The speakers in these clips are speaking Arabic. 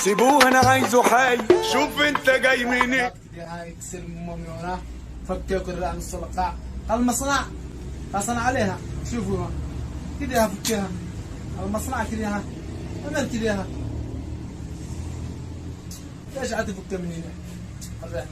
سيبوه انا عايزه حي. شوف انت جاي منين. هاي كسر مميونة فكوا كل عن الصلقة المصنع فصنع عليها شوفوا كده فكها المصنع كده عملت ليها ليش عاد تفك من هنا.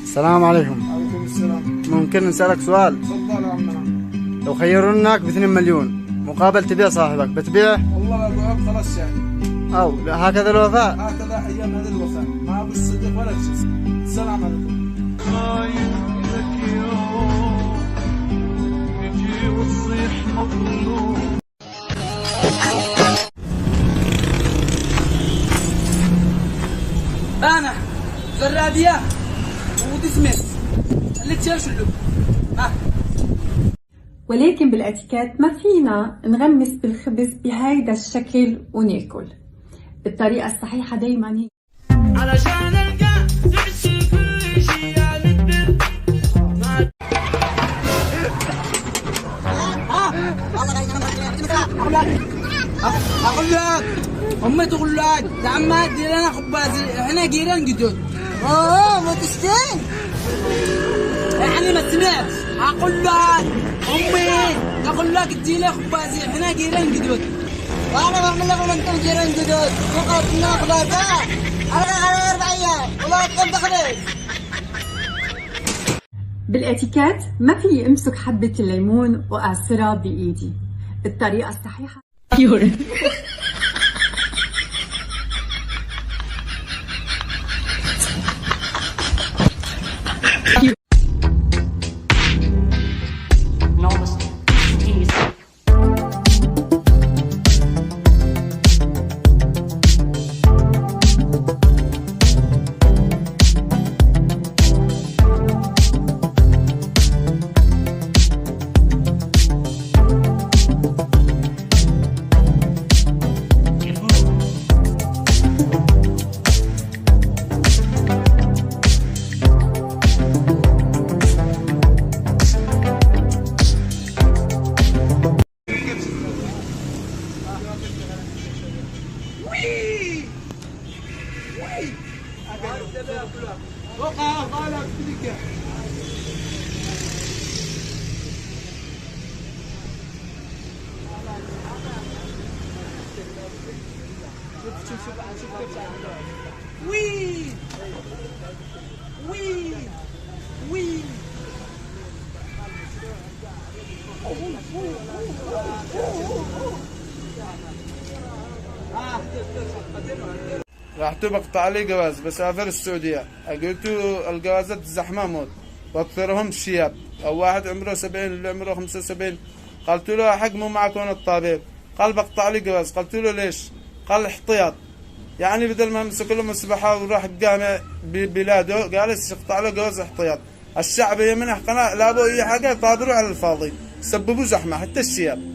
السلام عليكم. عليكم السلام. ممكن نسألك سؤال؟ تفضل يا عمنا. لو خيرونك ب2 مليون مقابل تبيع صاحبك بتبيعه؟ والله ابو خلاص يعني. أو هكذا الوفاء؟ هكذا ايام هذا الوفاء ما ابو الصدق ولا شيء. السلام عليكم. انا زراديه ودسمس اللي تشرشلو ولكن بالاتيكيت ما فينا نغمس بالخبز بهيدا الشكل وناكل. الطريقة الصحيحة دايما هي علشان القى تعشي كل شيء نقدر. اقول لك امي تقول لك تعمد ديرنا خبازي احنا جيران جدود. ما تشتين يعني ما سمعتش. اقول لك امي تقول لك ادينا خبازي احنا جيران جدود. وانا بعمل لكم انتم جيران جدود فقط ناخذ على 4 ايام والله تقوم تخرج. بالاتيكيت ما في امسك حبة الليمون واعصرها بايدي. الطريقة الصحيحة وي وي وي راح تبقى علي جواز بسافر السعودية. قلت الجوازات زحمة موت واكثرهم شياب او واحد عمره 70 اللي عمره 75. قلت له حق مو معك هون الطبيب. قال بقطع لي جواز. قلت له ليش؟ قال احتياط يعني بدل ما امسك له مسبحة وراح قامه ببلاده قال اقطع له جواز احتياط. الشعب يمنح قناة لا ابو اي حاجة طابروا على الفاضي سببوا زحمة حتى الشياب.